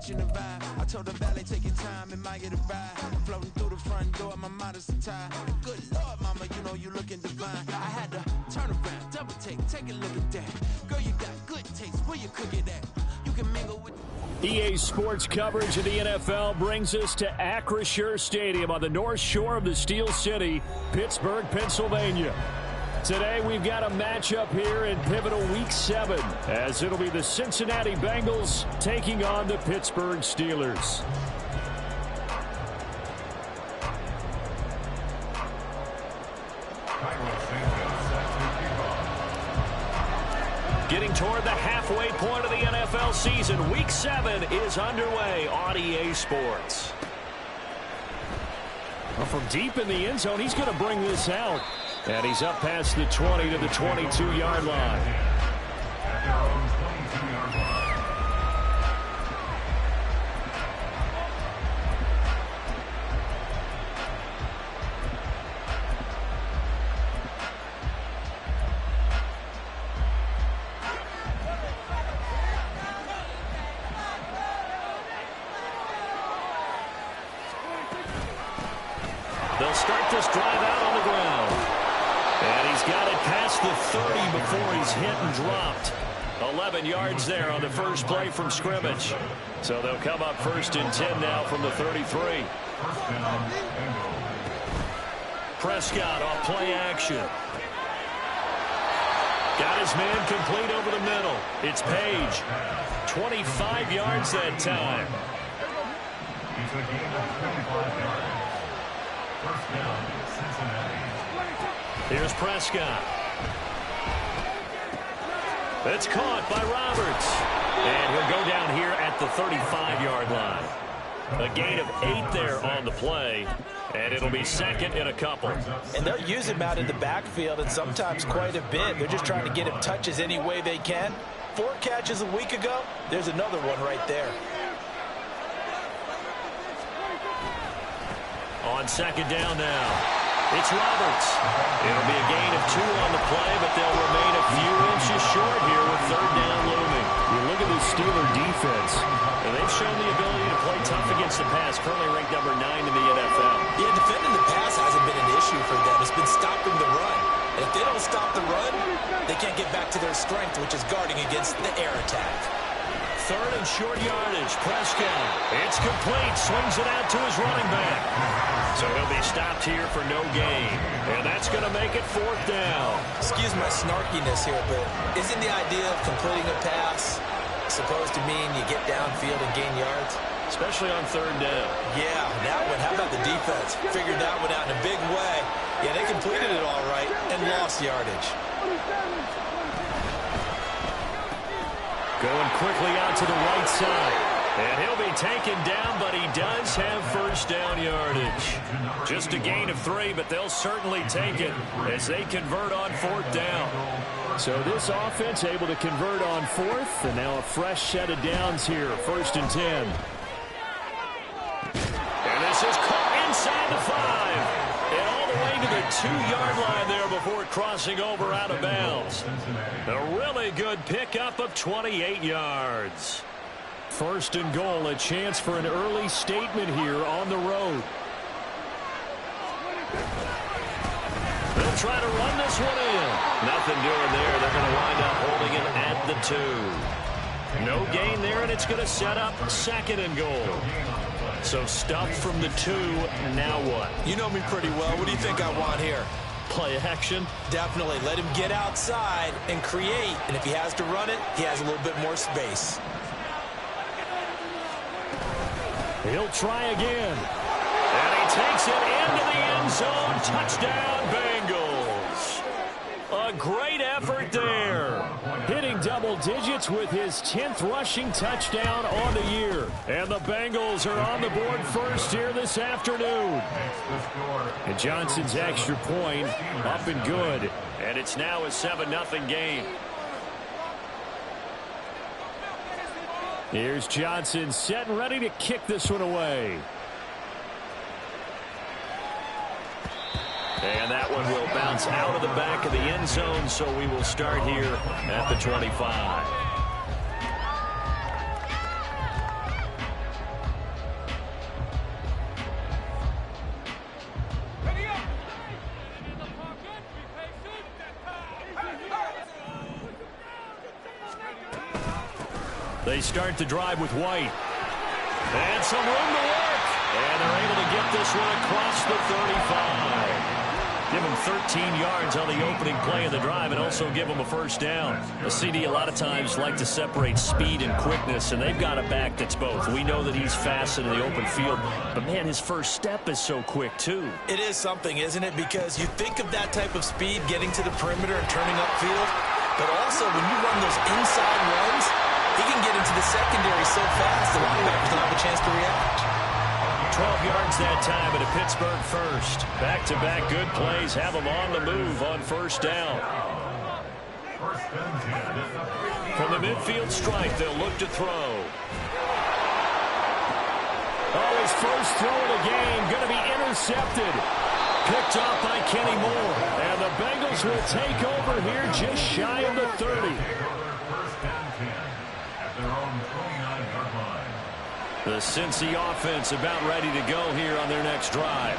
catching the vibe. I told the valet, take your time, it might get a ride. Floating through the front door, my modest attire. Good Lord, mama, you know you looking divine. I had to turn around, double take a look at that. Girl, you got good taste, where you cook it at? You can mingle with... EA Sports coverage of the NFL brings us to Acrisure Stadium on the north shore of the Steel City, Pittsburgh, Pennsylvania. Today we've got a matchup here in pivotal Week 7, as it'll be the Cincinnati Bengals taking on the Pittsburgh Steelers. Getting toward the halfway point of the NFL season, Week 7 is underway on EA Sports. Well, from deep in the end zone, he's going to bring this out. And he's up past the 20 to the 22-yard line. They'll start this drive out on the ground. And he's got it past the 30 before he's hit and dropped. 11 yards there on the first play from scrimmage. So they'll come up 1st and 10 now from the 33. Prescott off play action. Got his man complete over the middle. It's Page. 25 yards that time. Here's Prescott. It's caught by Roberts. And he'll go down here at the 35-yard line. A gain of 8 there on the play. And it'll be 2nd and a couple. And they'll use him out in the backfield, and sometimes quite a bit. They're just trying to get him touches any way they can. 4 catches a week ago. There's another one right there. On 2nd down now. It's Roberts. It'll be a gain of 2 on the play, but they'll remain a few inches short here with 3rd down looming. You look at the Steeler defense, and they've shown the ability to play tough against the pass, currently ranked number 9 in the NFL. Yeah, defending the pass hasn't been an issue for them. It's been stopping the run. And if they don't stop the run, they can't get back to their strength, which is guarding against the air attack. 3rd and short yardage. Prescott. It's complete. Swings it out to his running back. So he'll be stopped here for no gain. And that's going to make it 4th down. Excuse my snarkiness here, but isn't the idea of completing a pass supposed to mean you get downfield and gain yards? Especially on 3rd down. Yeah, that one. How about the defense? Figured that one out in a big way. Yeah, they completed it all right and lost yardage. Going quickly out to the right side. And he'll be taken down, but he does have 1st down yardage. Just a gain of 3, but they'll certainly take it as they convert on 4th down. So this offense able to convert on 4th, and now a fresh set of downs here, 1st and 10. And this is caught inside the 5. And all the way to the 2-yard line there before crossing over out of bounds. A really good pickup of 28 yards. 1st and goal, a chance for an early statement here on the road. They'll try to run this one in. Nothing doing there. They're going to wind up holding him at the 2. No gain there, and it's going to set up 2nd and goal. So stuffed from the 2, now what? You know me pretty well. What do you think I want here? Play action? Definitely. Let him get outside and create. And if he has to run it, he has a little bit more space. He'll try again. And he takes it into the end zone. Touchdown, Bengals. A great effort there. Hitting double digits with his 10th rushing touchdown on the year. And the Bengals are on the board first here this afternoon. And Johnson's extra point up and good. And it's now a 7-0 game. Here's Johnson set and ready to kick this one away. And that one will bounce out of the back of the end zone, so we will start here at the 25. They start the drive with White. And some room to work. And they're able to get this one across the 35. Give them 13 yards on the opening play of the drive and also give them a first down. The CD a lot of times like to separate speed and quickness, and they've got a back that's both. We know that he's fast in the open field, but, man, his first step is so quick, too. It is something, isn't it? Because you think of that type of speed getting to the perimeter and turning upfield, but also when you run those inside runs, he can get into the secondary so fast the linebackers don't have a chance to react. 12 yards that time at a Pittsburgh first. Back-to-back good plays have them on the move on first down. From the midfield stripe, they'll look to throw. Oh, his first throw of the game going to be intercepted. Picked off by Kenny Moore. And the Bengals will take over here just shy of the 30. The Cincy offense about ready to go here on their next drive.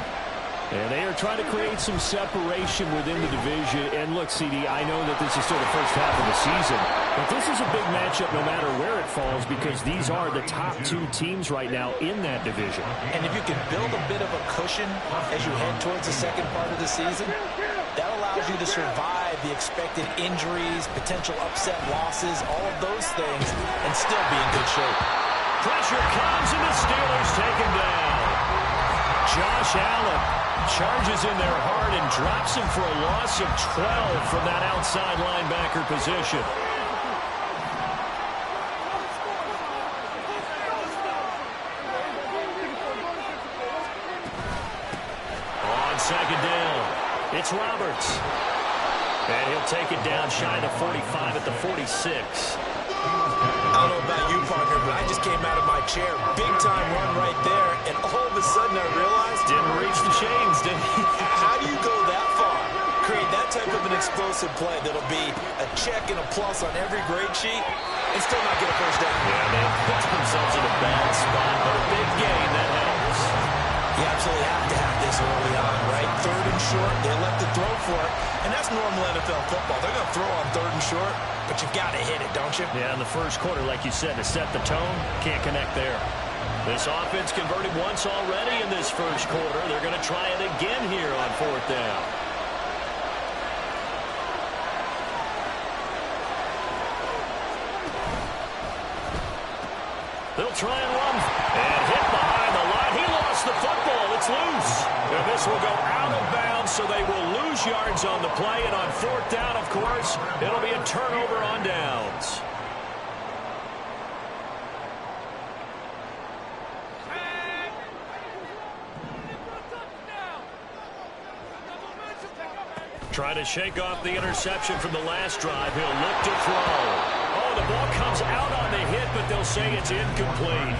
And they are trying to create some separation within the division. And look, CD, I know that this is still the first half of the season, but this is a big matchup no matter where it falls because these are the top two teams right now in that division. And if you can build a bit of a cushion as you head towards the second part of the season, that allows you to survive the expected injuries, potential upset losses, all of those things, and still be in good shape. Pressure comes, and the Steelers take him down. Josh Allen charges in there hard and drops him for a loss of 12 from that outside linebacker position. On second down, it's Roberts. And he'll take it down shy of 45 at the 46. I don't know about you, partner, but I just came out of my chair. Big-time run right there, and all of a sudden I realized... Didn't reach the chains, did he? How do you go that far? Create that type of an explosive play that'll be a check and a plus on every grade sheet and still not get a first down. Yeah, they put themselves in a bad spot, but a big gain, that helps. You absolutely have to have this early on, right? Third and short, they elect to throw for it, and that's normal NFL football. They're going to throw on third and short, but you've got to hit it, don't you? Yeah, in the first quarter, like you said, to set the tone, can't connect there. This offense converted once already in this first quarter. They're going to try it again here on fourth down. They'll try and run and hit behind the line. He lost the football. It's loose. And this will go out of bounds, so they will lose yards on the play. And on fourth down, of course, it'll be a turnover on downs. Trying to shake off the interception from the last drive. He'll look to throw. Oh, the ball comes out on the hit, but they'll say it's incomplete.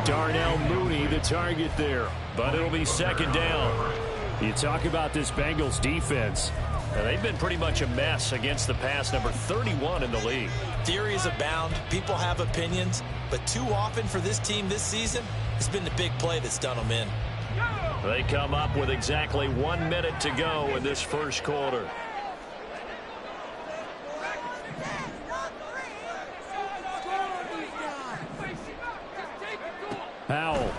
Darnell Mooney, the target there, but it'll be second down. You talk about this Bengals defense. Now, they've been pretty much a mess against the pass, number 31 in the league. Theories abound. People have opinions, but too often for this team this season, it's been the big play that's done them in. They come up with exactly 1 minute to go in this first quarter. Powell.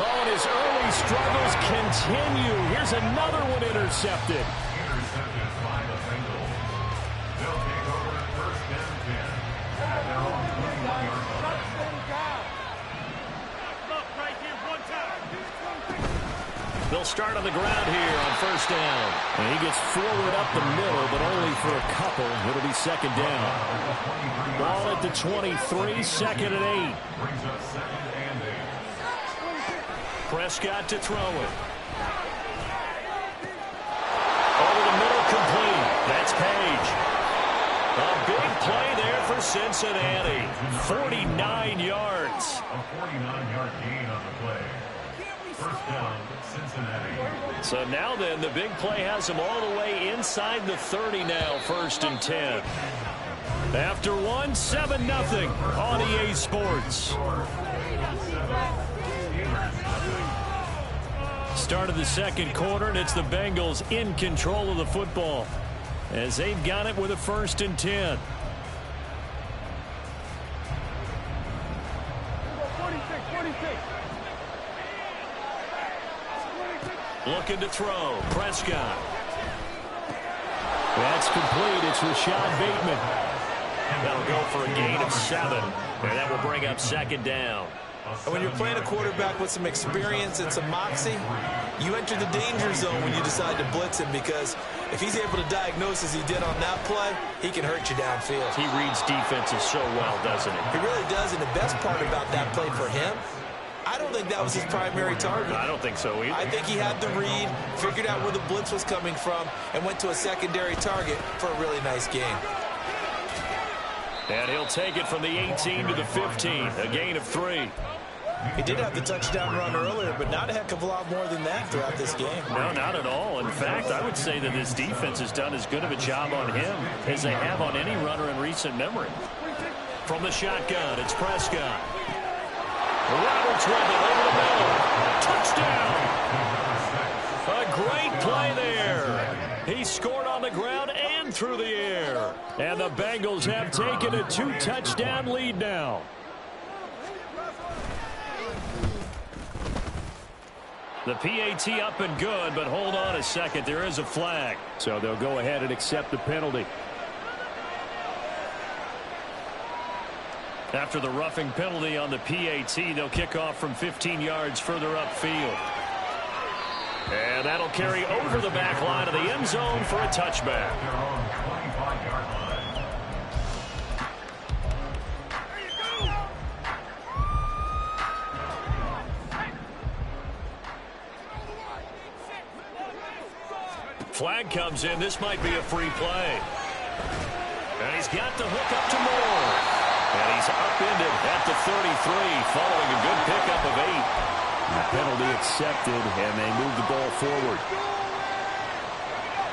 Oh, and his early struggles continue. Here's another one intercepted. They'll start on the ground here on first down. And he gets forward up the middle, but only for a couple. It'll be second down. Ball at the 23, second and 8. Prescott to throw it. Over the middle, complete. That's Page. A big play there for Cincinnati. 49 yards. A 49-yard gain on the play. First down, Cincinnati. So now then, the big play has them all the way inside the 30 now, first and 10. After one, 7-0 on EA Sports. Start of the second quarter, and it's the Bengals in control of the football as they've got it with a first and 10. Looking to throw. Prescott. That's complete. It's Rashad Bateman. That'll go for a gain of 7. And that will bring up second down. And when you're playing a quarterback with some experience and some moxie, you enter the danger zone when you decide to blitz him, because if he's able to diagnose as he did on that play, he can hurt you downfield. He reads defenses so well, doesn't he? He really does, and the best part about that play for him, I don't think that was his primary target. I don't think so either. I think he had the read, figured out where the blitz was coming from, and went to a secondary target for a really nice gain. And he'll take it from the 18 to the 15, a gain of 3. He did have the touchdown run earlier, but not a heck of a lot more than that throughout this game. No, not at all. In fact, I would say that this defense has done as good of a job on him as they have on any runner in recent memory. From the shotgun, it's Prescott. Roberts with it over the middle. Touchdown! A great play there. He scored on the ground and through the air. And the Bengals have taken a 2-touchdown lead now. The PAT up and good, but hold on a second. There is a flag. So they'll go ahead and accept the penalty. After the roughing penalty on the PAT, they'll kick off from 15 yards further upfield. And that'll carry over the back line of the end zone for a touchback. Flag comes in. This might be a free play. And he's got the hook up to Moore. And he's upended at the 33 following a good pickup of 8. The penalty accepted, and they move the ball forward.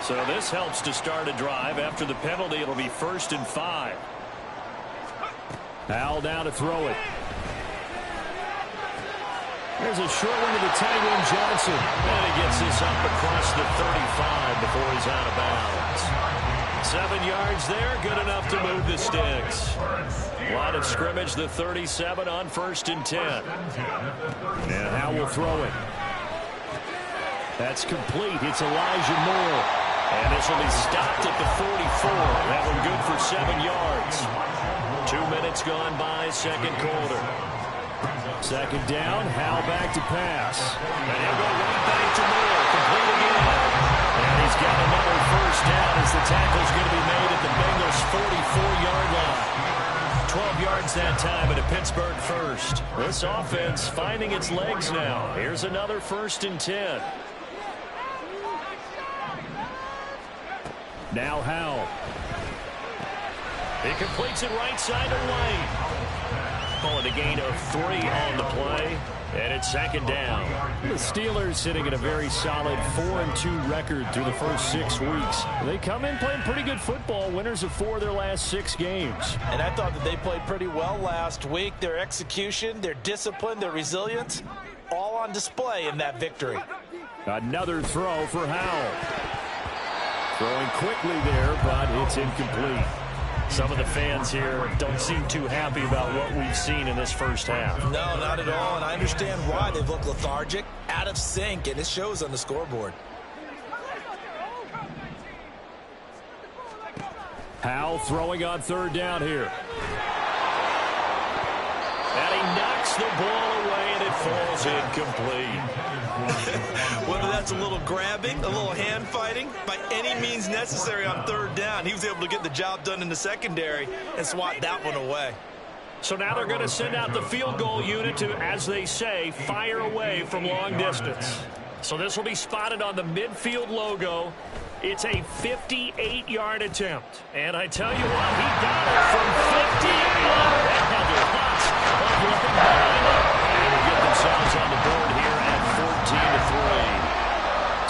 So this helps to start a drive. After the penalty, it'll be 1st and 5. Al down to throw it. There's a short one to the tight end, Johnson. And he gets this up across the 35 before he's out of bounds. 7 yards there, good enough to move the sticks. Line of scrimmage, the 37 on 1st and 10. And Howe will throw it. That's complete. It's Elijah Moore. And this will be stopped at the 44. That one good for 7 yards. 2 minutes gone by, second quarter. Second down, Howe back to pass. And he'll go right back to Moore. Complete again. And he's got another 1st down as the tackle's going to be made at the Bengals' 44-yard line. 12 yards that time at a Pittsburgh 1st. This offense finding its legs now. Here's another 1st and 10. Now Howe. He completes it right side to White. Calling a gain of 3 on the play. And it's second down. The Steelers sitting at a very solid 4-2 record through the first 6 weeks. They come in playing pretty good football, winners of 4 of their last 6 games. And I thought that they played pretty well last week. Their execution, their discipline, their resilience, all on display in that victory. Another throw for Howell. Throwing quickly there, but it's incomplete. Some of the fans here don't seem too happy about what we've seen in this first half. No, not at all, and I understand why. They've looked lethargic, out of sync, and it shows on the scoreboard. Howell throwing on 3rd down here. And he knocks the ball away, and it falls incomplete. Whether that's a little grabbing, a little hand fighting, by any means necessary on 3rd down, he was able to get the job done in the secondary and swat that one away. So now they're going to send out the field goal unit to, as they say, fire away from long distance. So this will be spotted on the midfield logo. It's a 58-yard attempt. And I tell you what, he got it from 58. That had lots of looking behind it. And will get themselves on the board here at 14-3.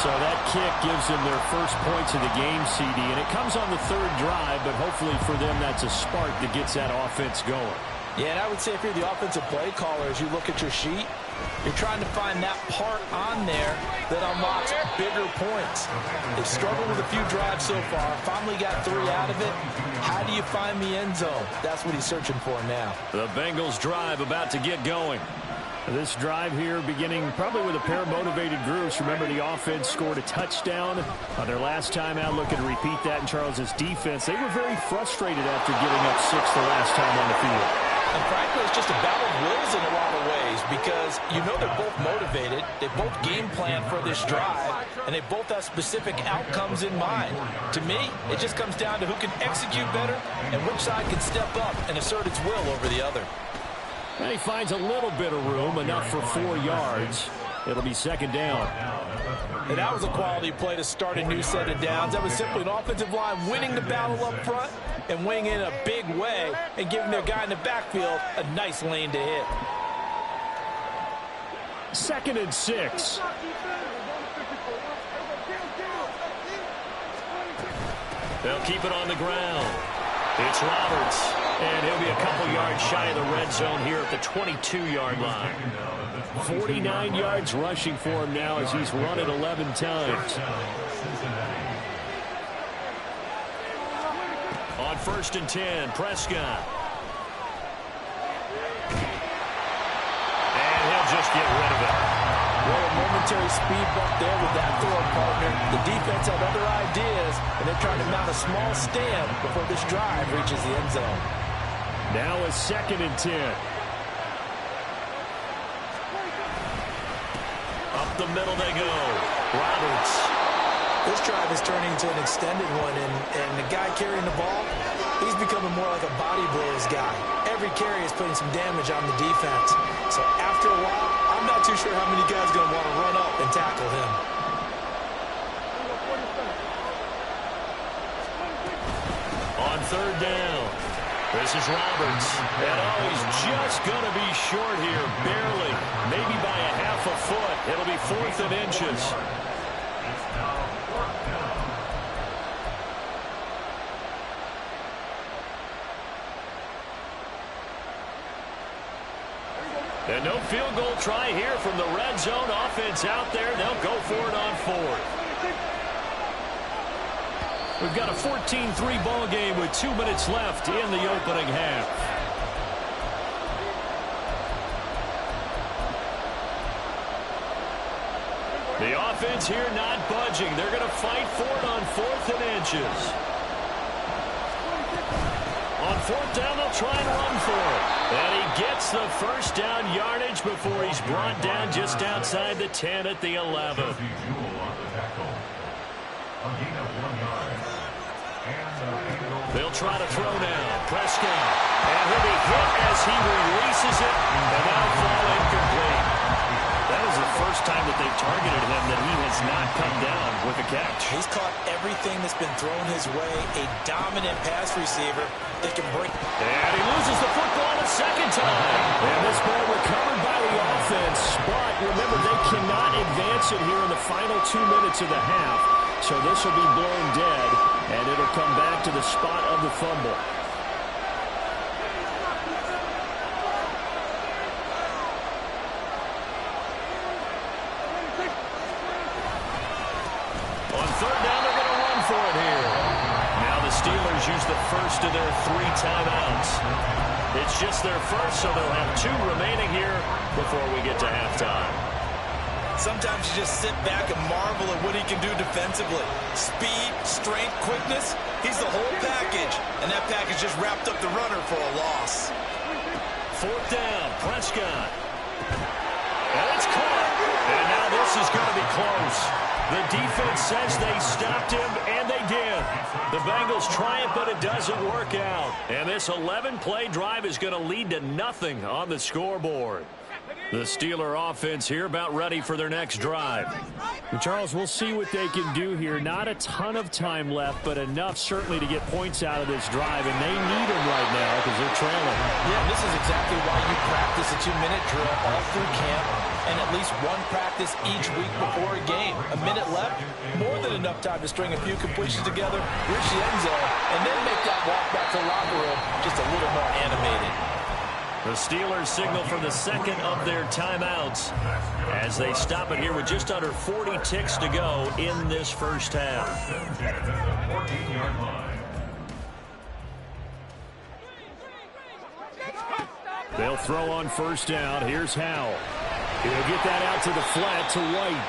So that kick gives them their first points of the game, CD, and it comes on the 3rd drive, but hopefully for them that's a spark that gets that offense going. Yeah, and I would say if you're the offensive play caller, as you look at your sheet, you're trying to find that part on there that unlocks bigger points. They've struggled with a few drives so far, finally got 3 out of it. How do you find the end zone? That's what he's searching for now. The Bengals drive about to get going. This drive here beginning probably with a pair of motivated groups. Remember, the offense scored a touchdown on their last time out. Looking to repeat that in Charles's defense. They were very frustrated after giving up 6 the last time on the field. And frankly, it's just a battle of wills in a lot of ways because you know they're both motivated. They both game plan for this drive, and they both have specific outcomes in mind. To me, it just comes down to who can execute better and which side can step up and assert its will over the other. And he finds a little bit of room, enough for 4 yards. It'll be second down. And that was a quality play to start a new set of downs. That was simply an offensive line winning the battle up front and winning in a big way and giving their guy in the backfield a nice lane to hit. 2nd and 6. They'll keep it on the ground. It's Roberts, and he'll be a couple yards shy of the red zone here at the 22-yard line. 49 yards rushing for him now as he's run it 11 times. On 1st and 10, Prescott. And he'll just get rid of it. Well, a momentary speed bump there with that throw partner. The defense had other ideas, and they're trying to mount a small stand before this drive reaches the end zone. Now a 2nd and 10. Up the middle they go. Roberts. This drive is turning into an extended one, and the guy carrying the ball, he's becoming more like a body blows guy. Every carry is putting some damage on the defense. So after a while, I'm not too sure how many guys are going to want to run up and tackle him. On 3rd down, this is Roberts. And he's just going to be short here, barely. Maybe by a half a foot. It'll be 4th and inches. And no field goal try here from the red zone. Offense out there. They'll go for it on 4th. We've got a 14-3 ball game with 2 minutes left in the opening half. The offense here not budging. They're going to fight for it on 4th and inches. On 4th down, they'll try and run for it. And he gets the first down yardage before he's brought down just outside the 10 at the 11. They'll try to throw now. Prescott. And he'll be hit as he releases it. And that'll fall incomplete. That was the first time that they've targeted him that he has not come down with a catch. He's caught everything that's been thrown his way. A dominant pass receiver that can break. And he loses the football a second time. And this ball recovered by the offense. But remember, they cannot advance it here in the final 2 minutes of the half. So this will be blown dead. And it'll come back to the spot of the fumble. Steelers use the first of their 3 timeouts. It's just their first, so they'll have 2 remaining here before we get to halftime. Sometimes you just sit back and marvel at what he can do defensively. Speed, strength, quickness, he's the whole package. And that package just wrapped up the runner for a loss. 4th down, Prescott. And it's caught. And now this is going to be close. The defense says they stopped him, and they did. The Bengals try it, but it doesn't work out. And this 11-play drive is going to lead to nothing on the scoreboard. The Steeler offense here about ready for their next drive. And Charles, we'll see what they can do here. Not a ton of time left, but enough certainly to get points out of this drive, and they need them right now because they're trailing. Yeah, this is exactly why you practice a 2-minute drill all through camp and at least 1 practice each week before a game. A minute left, more than enough time to string a few completions together, reach the end zone, and then make that walk back to the locker room just a little more animated. The Steelers signal for the 2nd of their timeouts as they stop it here with just under 40 ticks to go in this first half. They'll throw on first down. Here's Howell. He'll get that out to the flat to White.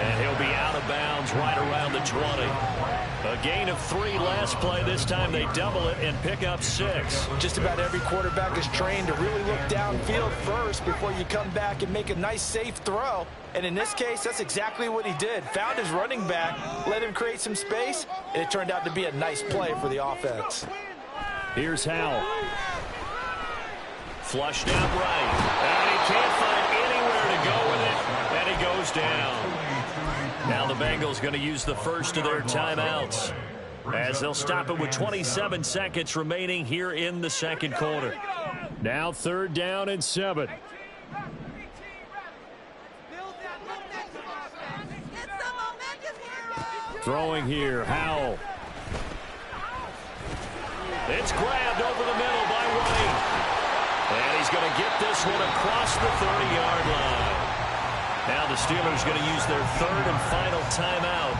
And he'll be out of bounds right around the 20. A gain of 3 last play. This time they double it and pick up 6. Just about every quarterback is trained to really look downfield first before you come back and make a nice, safe throw. And in this case, that's exactly what he did. Found his running back, let him create some space, and it turned out to be a nice play for the offense. Here's Howell. Flushed out right. And he can't find anywhere to go with it. And he goes down. Now the Bengals going to use the first of their timeouts, as they'll stop it with 27 seconds remaining here in the second quarter. Now 3rd down and 7. Throwing here, Howell. It's grabbed over the middle by White. And he's going to get this one across the 30-yard line. Now the Steelers going to use their 3rd and final timeout.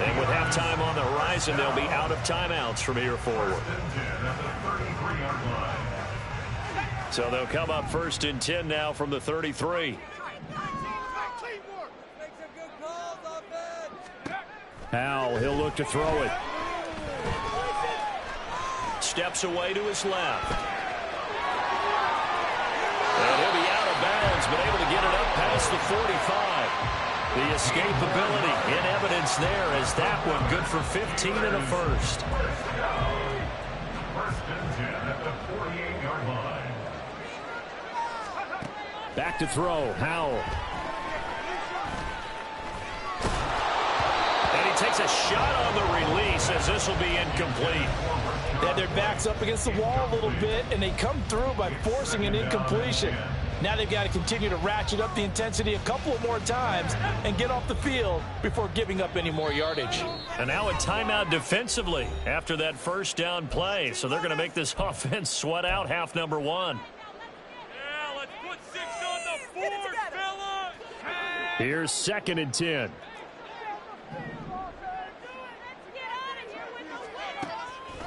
And with halftime on the horizon, they'll be out of timeouts from here forward. So they'll come up 1st and 10 now from the 33. Howell, he'll look to throw it. Steps away to his left. And he'll be out of bounds, but able to get it up past the 45. The escapability in evidence there, as that one good for 15 and a first. 1st and 10 at the 48-yard line. Back to throw, Howell. And he takes a shot on the release, as this will be incomplete. They had their backs up against the wall a little bit, and they come through by forcing an incompletion. Now they've got to continue to ratchet up the intensity a couple of more times and get off the field before giving up any more yardage. And now a timeout defensively after that first down play. So they're going to make this offense sweat out half number 1. Yeah, let's put 6 on the board, fellas! Here's 2nd and 10.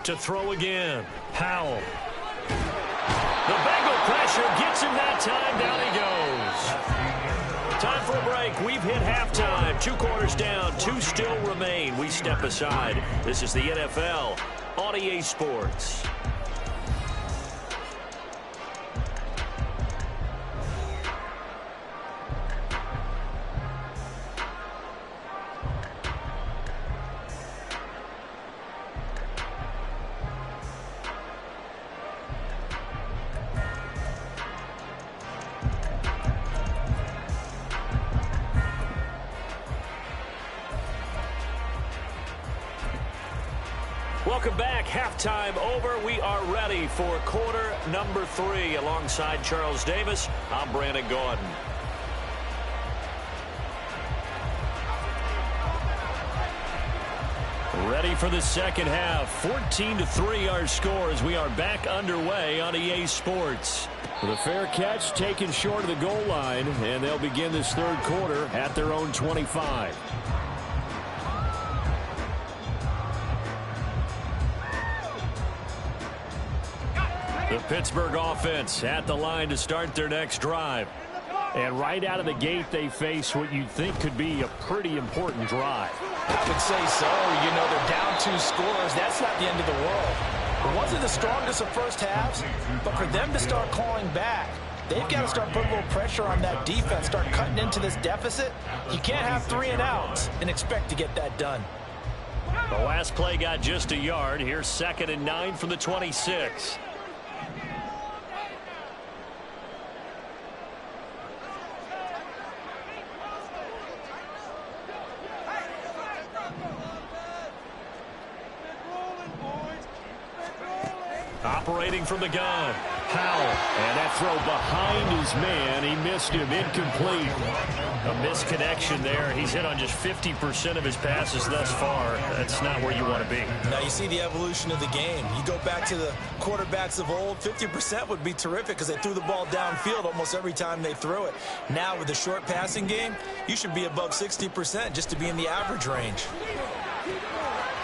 To throw again, Howell. The Bengal pressure gets him that time. Down he goes. Time for a break. We've hit halftime. 2 quarters down. 2 still remain. We step aside. This is the NFL on EA Sports. Welcome back. Halftime over. We are ready for quarter number 3. Alongside Charles Davis, I'm Brandon Gordon. Ready for the second half. 14-3 our score as we are back underway on EA Sports. The fair catch taken short of the goal line, and they'll begin this 3rd quarter at their own 25. The Pittsburgh offense at the line to start their next drive. And right out of the gate, they face what you'd think could be a pretty important drive. I would say so. You know, they're down 2 scores. That's not the end of the world. It wasn't the strongest of first halves, but for them to start clawing back, they've got to start putting a little pressure on that defense, start cutting into this deficit. You can't have 3 and outs and expect to get that done. The last play got just a yard. Here's 2nd and 9 from the 26. Operating from the gun, Howell. And that throw behind his man. He missed him. Incomplete. A misconnection there. He's hit on just 50% of his passes thus far. That's not where you want to be. Now you see the evolution of the game. You go back to the quarterbacks of old, 50% would be terrific because they threw the ball downfield almost every time they threw it. Now with the short passing game, you should be above 60% just to be in the average range.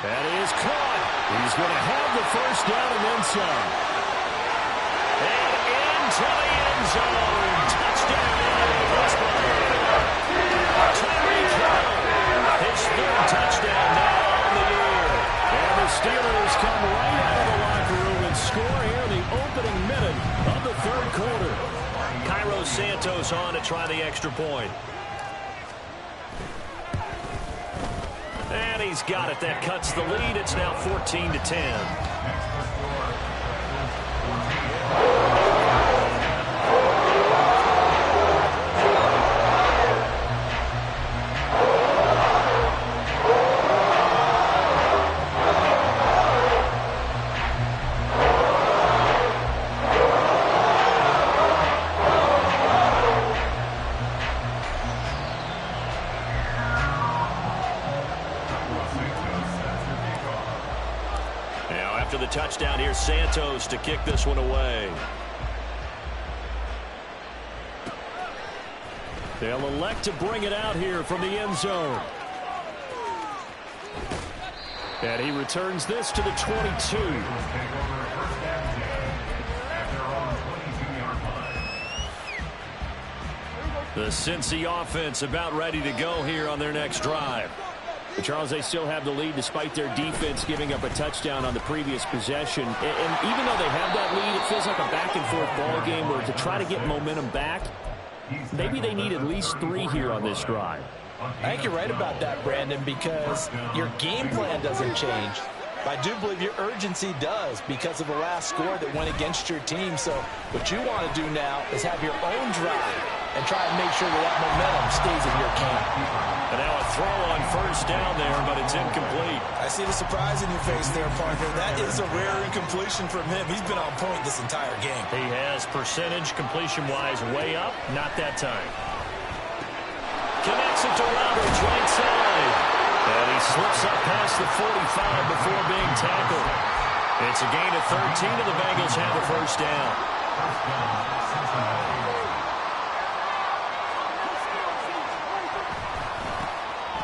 That is caught. He's going to have the first down and then some. And end into the end zone. Touchdown. Tyreek Hill. His third touchdown now on the year. And the Steelers come right out of the locker room and score here in the opening minute of the third quarter. Cairo Santos on to try the extra point. And he's got it. That cuts the lead. It's now 14-10. The touchdown here, Santos to kick this one away. They'll elect to bring it out here from the end zone. And he returns this to the 22. The Cincy offense about ready to go here on their next drive. But Charles, they still have the lead despite their defense giving up a touchdown on the previous possession. And even though they have that lead, it feels like a back-and-forth ball game where to try to get momentum back, maybe they need at least 3 here on this drive. I think you're right about that, Brandon, because your game plan doesn't change. I do believe your urgency does because of the last score that went against your team. So what you want to do now is have your own drive and try and make sure that momentum stays in your camp. And now a throw on first down there, but it's incomplete. I see the surprise in your face there, partner. That is a rare incompletion from him. He's been on point this entire game. He has percentage completion-wise way up. Not that time. Connects it to Roberts, right side. And he slips up past the 45 before being tackled. It's a gain of 13, and the Bengals have a first down.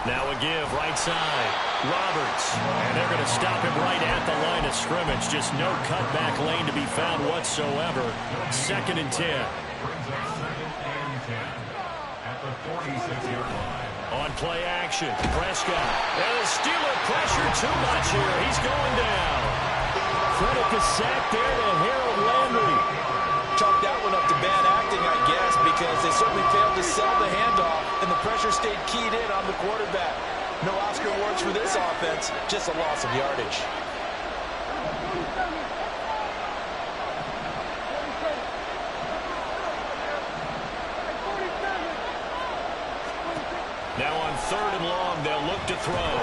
Now a give, right side. Roberts. And they're going to stop him right at the line of scrimmage. Just no cutback lane to be found whatsoever. 2nd and 10. At the 46-yard line. On play action, Prescott. And the Steeler pressure too much here. He's going down. Credit the sack there to Harold Landry. Chalk that one up to bad acting, I guess, because they certainly failed to sell the handoff, and the pressure stayed keyed in on the quarterback. No Oscar awards for this offense, just a loss of yardage. Now on 3rd and long, they'll look to throw.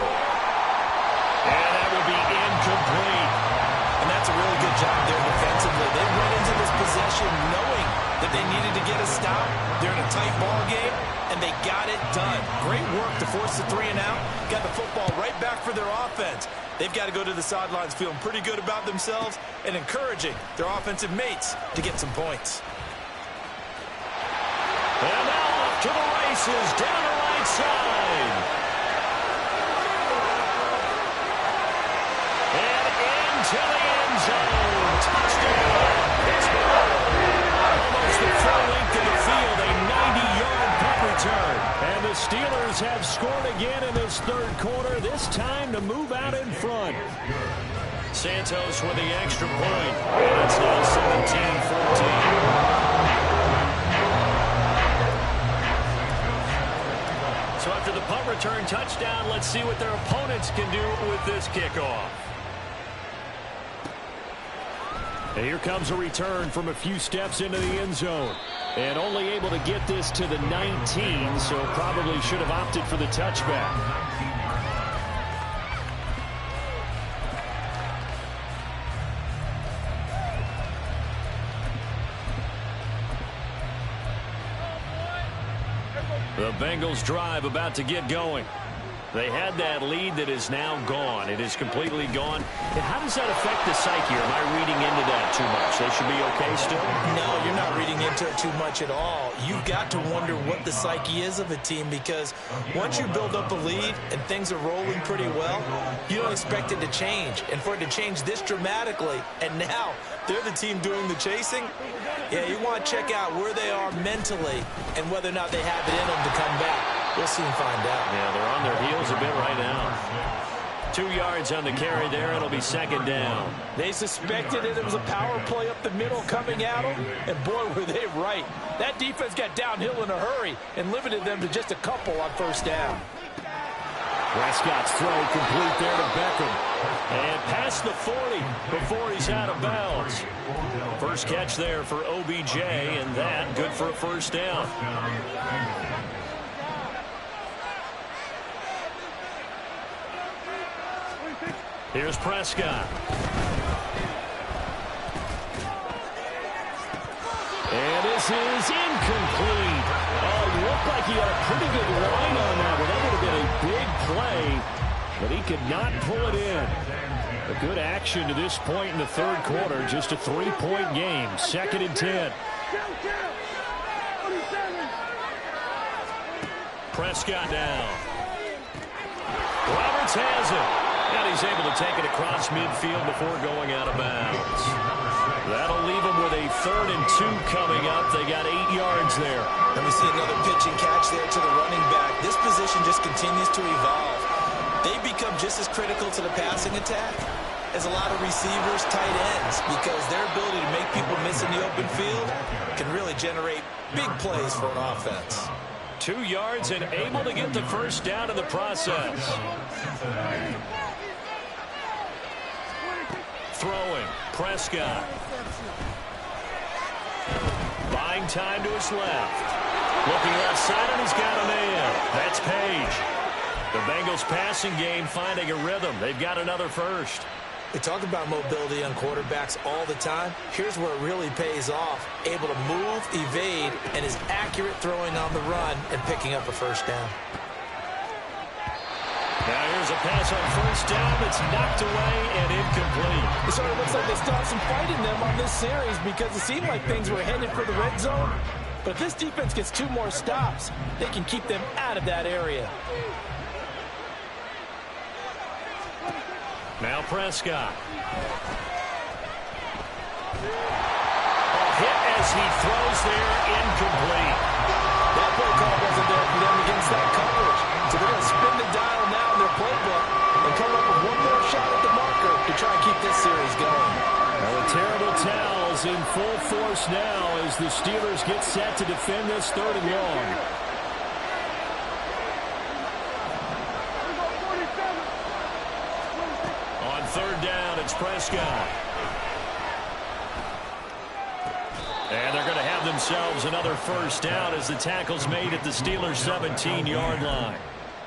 And that will be incomplete. And that's a really good job there defensively. They went into this possession knowing that they needed to get a stop. They're in a tight ball game, and they got it done. Great work to force the 3 and out. Got the football right back for their offense. They've got to go to the sidelines feeling pretty good about themselves and encouraging their offensive mates to get some points. And now off to the races, down the right side. And into the end zone. Touchdown, Pittsburgh. Almost the full length of the field, a 90-yard punt return. And the Steelers have scored again in this third quarter, this time to move out in front. Santos with the extra point. And it's now 17-14. So after the punt return touchdown, let's see what their opponents can do with this kickoff. And here comes a return from a few steps into the end zone. And only able to get this to the 19, so probably should have opted for the touchback. The Bengals drive about to get going. They had that lead that is now gone. It is completely gone. And how does that affect the psyche? Or am I reading into that too much? They should be okay still? No, you're not reading into it too much at all. You've got to wonder what the psyche is of a team, because once you build up a lead and things are rolling pretty well, you don't expect it to change. And for it to change this dramatically, and now they're the team doing the chasing, yeah, you want to check out where they are mentally and whether or not they have it in them to come back. We'll soon find out. Yeah, they're on their heels a bit right now. 2 yards on the carry there. It'll be second down. They suspected that it was a power play up the middle coming at them, and boy, were they right. That defense got downhill in a hurry and limited them to just a couple on first down. Prescott's throw complete there to Beckham. And past the 40 before he's out of bounds. First catch there for OBJ, and that good for a first down. Here's Prescott. And this is incomplete. Oh, looked like he had a pretty good line on that, but that would have been a big play, but he could not pull it in. A good action to this point in the third quarter. Just a 3-point game. Second and 10. Prescott down. Roberts has it. And he's able to take it across midfield before going out of bounds. That'll leave him with a 3rd and 2 coming up. They got 8 yards there. And we see another pitch and catch there to the running back. This position just continues to evolve. They become just as critical to the passing attack as a lot of receivers, tight ends, because their ability to make people miss in the open field can really generate big plays for an offense. 2 yards and able to get the first down in the process. Throwing, Prescott. Buying time to his left. Looking left side, and he's got a man. That's Page. The Bengals passing game finding a rhythm. They've got another first. They talk about mobility on quarterbacks all the time. Here's where it really pays off. Able to move, evade, and is accurate throwing on the run and picking up a first down. Now here's a pass on first down that's knocked away and incomplete. It sort of looks like they still have some fight in them on this series, because it seemed like things were headed for the red zone. But if this defense gets 2 more stops, they can keep them out of that area. Now Prescott. A hit as he throws there, incomplete. That play call wasn't there for them against that coverage. So they're going to spin the dial now in their playbook and come up with 1 more shot at the marker to try and keep this series going. Well, the terrible towels in full force now as the Steelers get set to defend this 3rd and long. On 3rd down, it's Prescott. And they're going to have themselves another first down as the tackle's made at the Steelers' 17-yard line.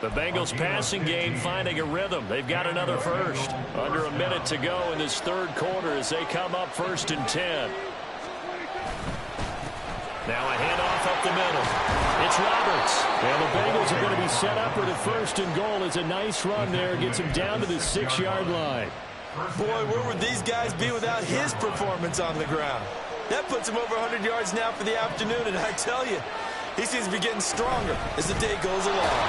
The Bengals passing game finding a rhythm. They've got another first. Under a minute to go in this 3rd quarter as they come up 1st and 10. Now a handoff up the middle. It's Roberts. And the Bengals are going to be set up with a 1st and goal. It's a nice run there. Gets him down to the 6-yard line. Boy, where would these guys be without his performance on the ground? That puts him over 100 yards now for the afternoon, and I tell you, he seems to be getting stronger as the day goes along.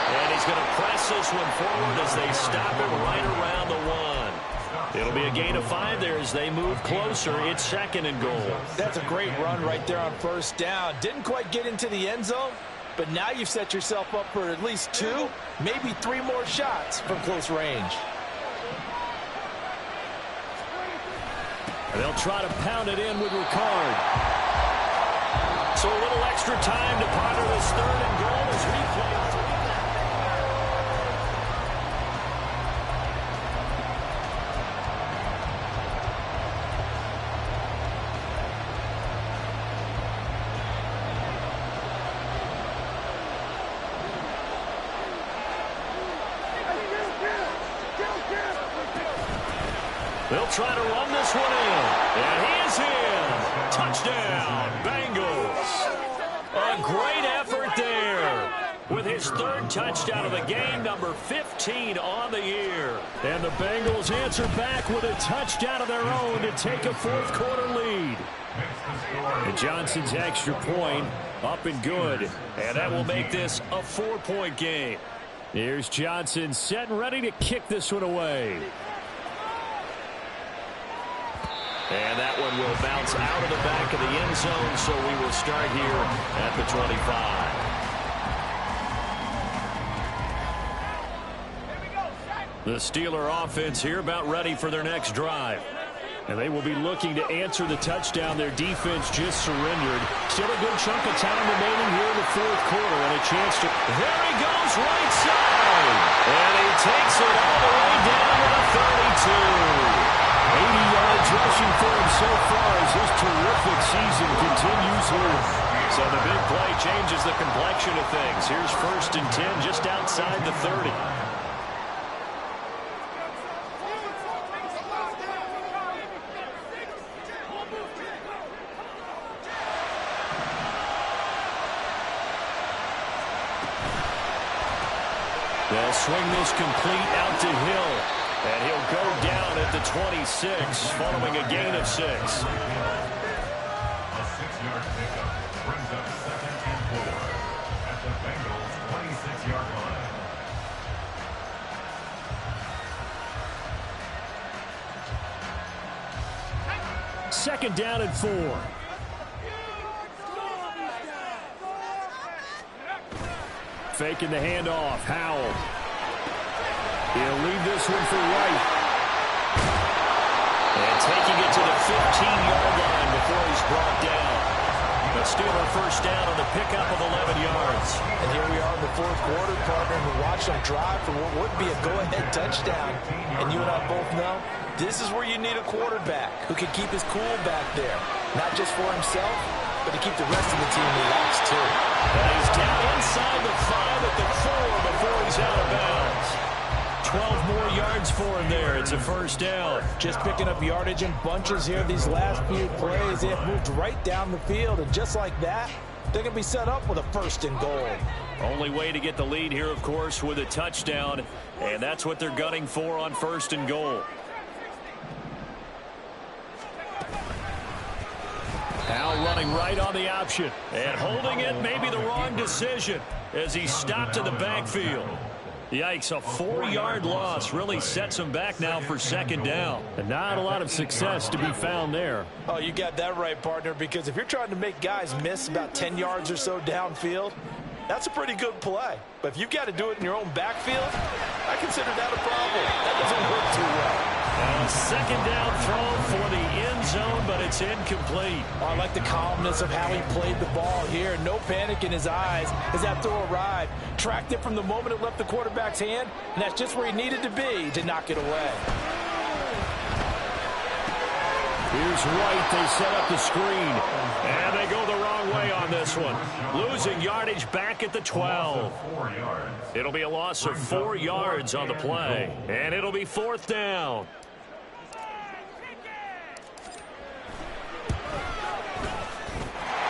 And he's going to press this one forward as they stop him right around the 1. It'll be a gain of 5 there as they move closer. It's 2nd and goal. That's a great run right there on first down. Didn't quite get into the end zone, but now you've set yourself up for at least 2, maybe 3 more shots from close range. And they'll try to pound it in with Ricard. So a little extra time to ponder this 3rd and goal as replay. They'll try to run this one in. And he is in. Touchdown, Bengals. A great effort there with his his third touchdown of the game, number 15 on the year. And the Bengals answer back with a touchdown of their own to take a fourth-quarter lead. And Johnson's extra point up and good. And that will make this a 4-point game. Here's Johnson set and ready to kick this one away. And that one will bounce out of the back of the end zone, so we will start here at the 25. The Steeler offense here about ready for their next drive. And they will be looking to answer the touchdown their defense just surrendered. Still a good chunk of time remaining here in the fourth quarter, and a chance to... There he goes, right side! And he takes it all the way down to the 32. 80 yards rushing for him so far as his terrific season continues here. So the big play changes the complexion of things. Here's 1st and 10 just outside the 30. They'll swing this complete out to Hill. And he'll go down at the 26 following a gain of 6. A 6-yard pickup brings up 2nd and 4 at the Bengals' 26-yard line. Second down and 4. Faking the handoff. Howell. He'll leave this one for Wright. And taking it to the 15-yard line before he's brought down. The Steeler first down on the pickup of 11 yards. And here we are in the fourth quarter, partner, and we watch them drive for what would be a go-ahead touchdown. And you and I both know this is where you need a quarterback who can keep his cool back there. Not just for himself, but to keep the rest of the team relaxed, too. And he's down inside the 5 at the 4 before he's out of bounds. 12 more yards for him there. It's a first down. Just picking up yardage in bunches here these last few plays. They have moved right down the field, and just like that, they're going to be set up with a 1st and goal. Only way to get the lead here, of course, with a touchdown, and that's what they're gunning for on 1st and goal. Howell running right on the option. And holding it may be the wrong decision as he stopped in the backfield. Yikes, a 4-yard loss really sets him back now for 2nd down. And not a lot of success to be found there. Oh, you got that right, partner, because if you're trying to make guys miss about 10 yards or so downfield, that's a pretty good play. But if you've got to do it in your own backfield, I consider that a problem. That doesn't work too well. And 2nd down throw for the end zone, but it's incomplete. Oh, I like the calmness of how he played the ball here. No panic in his eyes as that throw arrived. Tracked it from the moment it left the quarterback's hand, and that's just where he needed to be to knock it away. Here's White. They set up the screen. And they go the wrong way on this one. Losing yardage back at the 12. It'll be a loss of 4 yards on the play. And it'll be 4th down.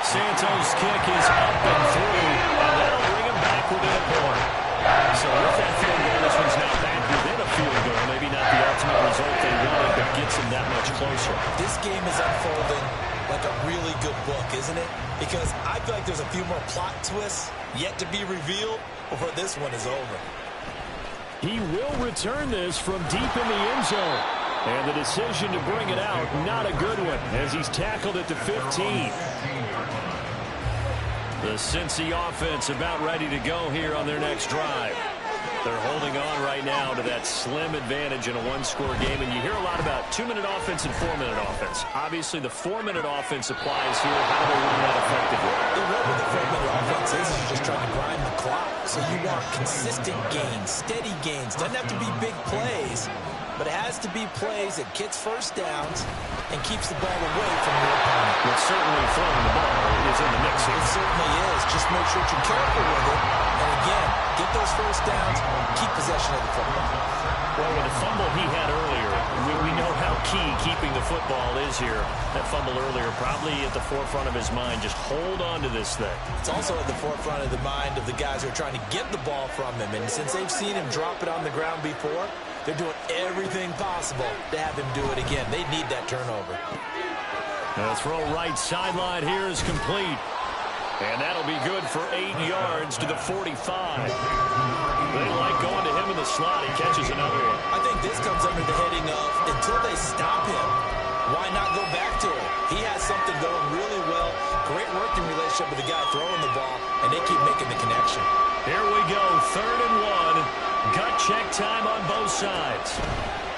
Santos' kick is up and through. And that'll bring him back within a point. So with that field goal, this one's now back within a field goal. Maybe not the ultimate result they wanted, but gets them that much closer. This game is unfolding like a really good book, isn't it? Because I feel like there's a few more plot twists yet to be revealed before this one is over. He will return this from deep in the end zone. And the decision to bring it out, not a good one, as he's tackled at the 15. The Cincy offense about ready to go here on their next drive. They're holding on right now to that slim advantage in a one-score game. And you hear a lot about 2-minute offense and 4-minute offense. Obviously, the 4-minute offense applies here. How do they run that effectively? The role of the 4-minute offense is you're just trying to grind the clock. So you want consistent gains, steady gains. Doesn't have to be big plays, but it has to be plays that gets first downs and keeps the ball away from your opponent. But certainly throwing the ball is in the mix here. It certainly is. Just make sure you're careful with it. And again, get those first downs, keep possession of the football. Well, with the fumble he had earlier, we know how key keeping the football is here. That fumble earlier probably at the forefront of his mind. Just hold on to this thing. It's also at the forefront of the mind of the guys who are trying to get the ball from him. And since they've seen him drop it on the ground before, they're doing everything possible to have him do it again. They need that turnover. The throw right sideline here is complete. And that'll be good for 8 yards to the 45. They like going to him in the slot. He catches another one. I think this comes under the heading of until they stop him, why not go back to it? He has something going really well. Great working relationship with the guy throwing the ball, and they keep making the connection. Here we go, 3rd and 1. Gut check time on both sides.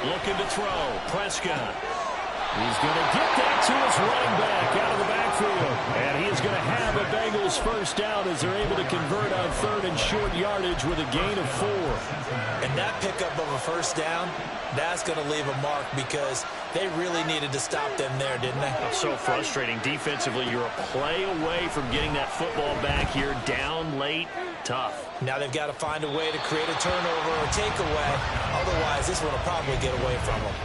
Looking to throw. Prescott. He's going to get that to his running back out of the backfield. And he is going to have a Bengals first down as they're able to convert on 3rd and short yardage with a gain of 4. And that pickup of a first down, that's going to leave a mark because they really needed to stop them there, didn't they? So frustrating. Defensively, you're a play away from getting that football back here. Down late, tough. Now they've got to find a way to create a turnover or takeaway. Otherwise, this one will probably get away from them.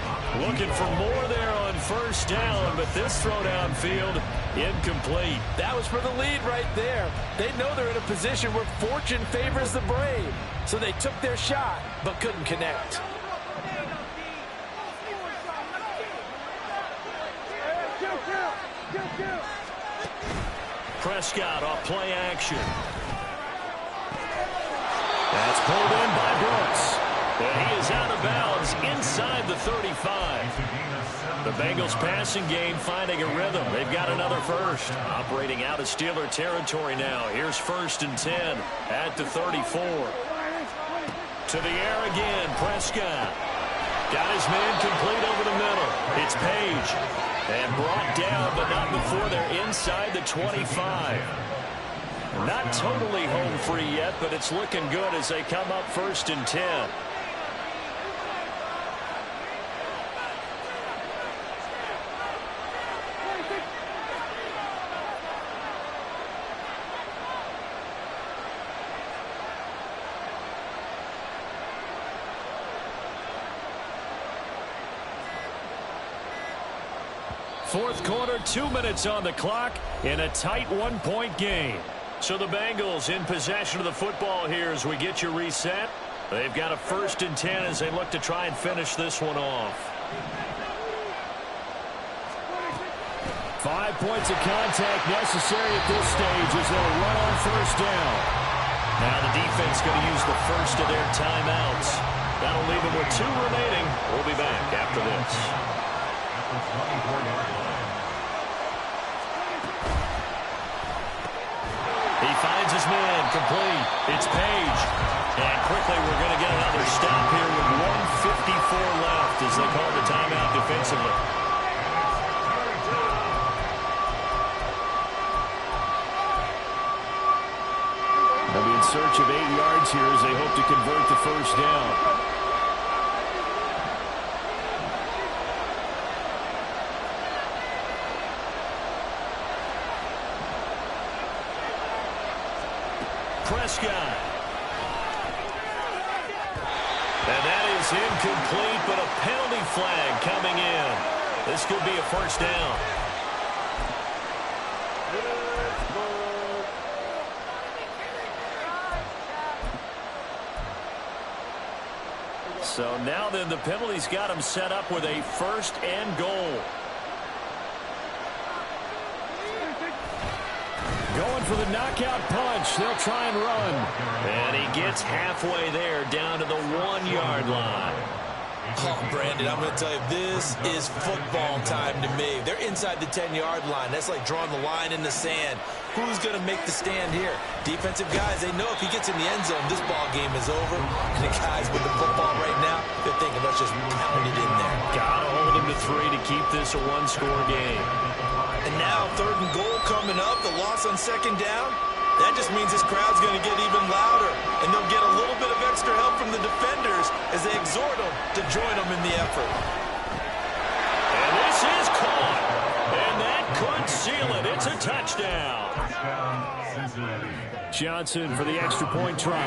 Looking for more there on first down, but this throw downfield, incomplete. That was for the lead right there. They know they're in a position where fortune favors the brave. So they took their shot, but couldn't connect. Prescott off play action. That's pulled in by Brooks. And he is out of bounds inside the 35. The Bengals passing game finding a rhythm. They've got another first. Operating out of Steeler territory now. Here's 1st and 10 at the 34. To the air again, Prescott. Got his man complete over the middle. It's Page. And brought down, but not before they're inside the 25. Not totally home free yet, but it's looking good as they come up 1st and 10. Fourth quarter, 2 minutes on the clock in a tight 1-point game. So the Bengals in possession of the football here as we get you reset. They've got a 1st and 10 as they look to try and finish this one off. 5 points of contact necessary at this stage as they'll run on first down. Now the defense going to use the first of their timeouts. That'll leave them with 2 remaining. We'll be back after this. He finds his man complete. It's Page. And quickly we're going to get another stop here with 1:54 left as they call the timeout defensively. They'll be in search of 8 yards here as they hope to convert the first down. Prescott. And that is incomplete, but a penalty flag coming in. This could be a first down. So now then the penalty's got him set up with a 1st and goal. Going for the knockout punch. They'll try and run. And he gets halfway there down to the 1-yard line. Oh, Brandon, I'm going to tell you, this is football time to me. They're inside the 10-yard line. That's like drawing the line in the sand. Who's going to make the stand here? Defensive guys, they know if he gets in the end zone, this ball game is over. And the guys with the football right now, they're thinking, let's just pound it in there. Got to hold him to 3 to keep this a 1-score game. And now 3rd and goal coming up, the loss on 2nd down. That just means this crowd's going to get even louder. And they'll get a little bit of extra help from the defenders as they exhort them to join them in the effort. And this is caught. And that could seal it. It's a touchdown. Johnson for the extra point try.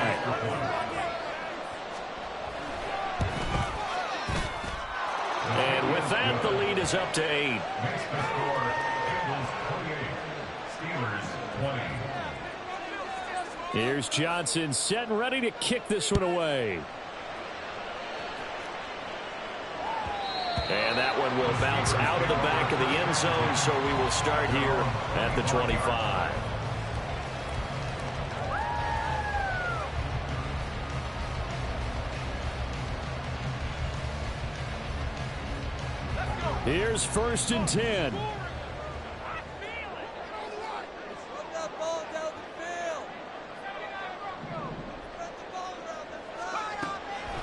And with with that, the lead is up to 8. Makes the score Bengals 28, Steelers 20. Here's Johnson set and ready to kick this one away. And that one will bounce out of the back of the end zone, so we will start here at the 25. Here's 1st and 10.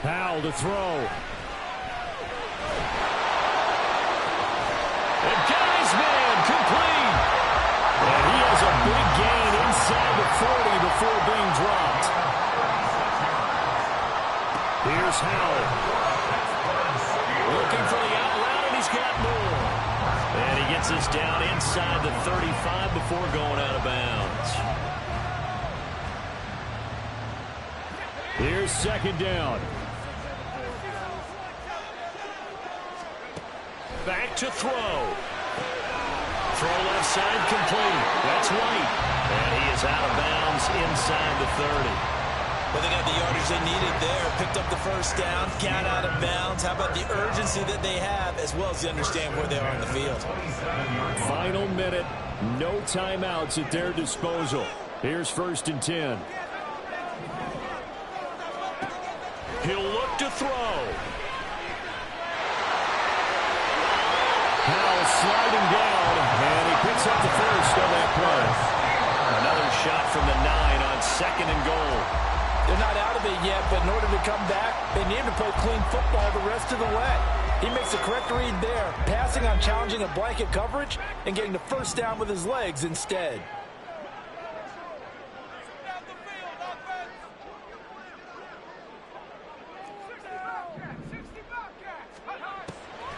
Powell to throw. And guy's man complete. And he has a big gain inside the 40 before being dropped. Here's Howell. Looking for the out route, and he's got more. And he gets us down inside the 35 before going out of bounds. Here's 2nd down. Back to throw. Throw left side complete. That's White. And he is out of bounds inside the 30. Well, they got the yardage they needed there. Picked up the 1st down, got out of bounds. How about the urgency that they have, as well as they understand where they are on the field. Final minute. No timeouts at their disposal. Here's 1st and 10. He'll look to throw. Powell sliding down, and he picks up the 1st on that play. Another shot from the 9 on 2nd and goal. They're not out of it yet, but in order to come back, they need to play clean football the rest of the way. He makes the correct read there, passing on challenging a blanket coverage and getting the 1st down with his legs instead.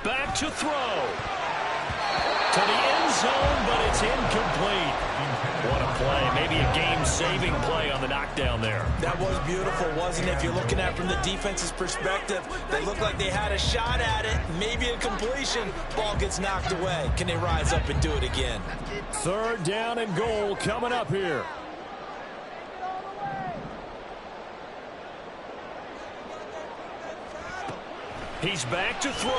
Back to throw. To the end zone, but it's incomplete. What a play. Maybe a game-saving play on the knockdown there. That was beautiful, wasn't it? If you're looking at it from the defense's perspective, they look like they had a shot at it. Maybe a completion. Ball gets knocked away. Can they rise up and do it again? 3rd down and goal coming up here. He's back to throw.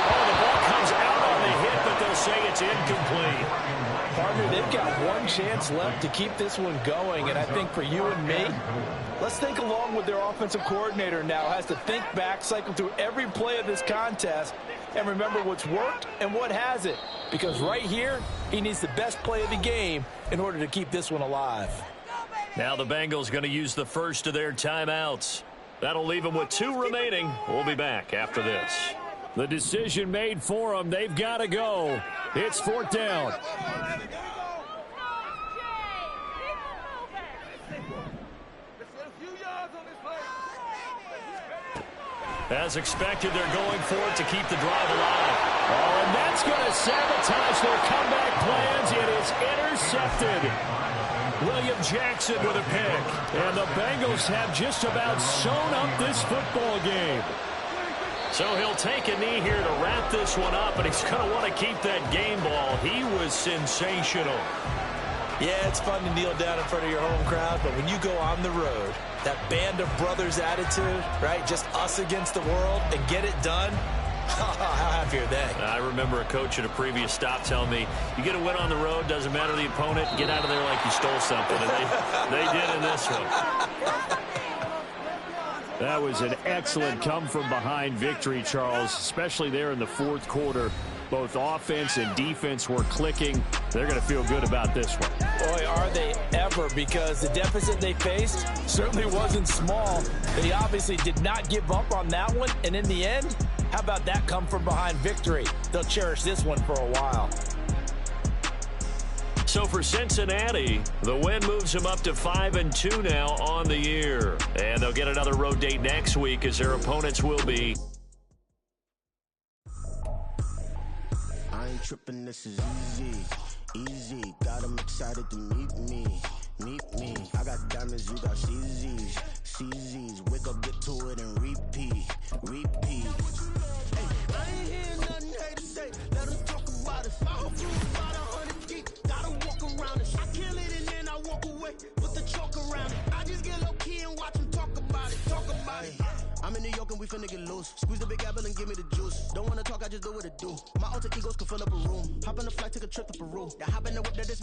Oh, the ball comes out on the hit, but they'll say it's incomplete. Partner, they've got one chance left to keep this one going, and I think for you and me, let's think along with their offensive coordinator now. Has to think back, cycle through every play of this contest, and remember what's worked and what hasn't. Because right here, he needs the best play of the game in order to keep this one alive. Now the Bengals going to use the 1st of their timeouts. That'll leave them with 2 remaining. We'll be back after this. The decision made for them. They've got to go. It's 4th down. As expected, they're going for it to keep the drive alive. Oh, and that's going to sabotage their comeback plans. It is intercepted. William Jackson with a pick. And the Bengals have just about sewn up this football game. So he'll take a knee here to wrap this one up, and he's going to want to keep that game ball. He was sensational. Yeah, it's fun to kneel down in front of your home crowd, but when you go on the road, that band of brothers attitude, right, just us against the world, and get it done, how happy are they? I remember a coach at a previous stop telling me, you get a win on the road, doesn't matter the opponent, get out of there like you stole something. And they did in this one. That was an excellent come-from-behind victory, Charles, especially there in the 4th quarter. Both offense and defense were clicking. They're going to feel good about this one. Boy, are they ever, because the deficit they faced certainly wasn't small. But he obviously did not give up on that one. And in the end, how about that come-from-behind victory? They'll cherish this one for a while. So for Cincinnati, the win moves them up to 5-2 now on the year. And they'll get another road date next week as their opponents will be. I ain't tripping, this is easy. Got them excited to meet me. I got diamonds, you got CZs. Wake up, get to it, and repeat. Hey, we finna get loose. Squeeze the big apple and give me the juice. Don't wanna talk, I just do what it do. My alter egos can fill up a room. Hop on a flight, take a trip to Peru. That hop in the whip that is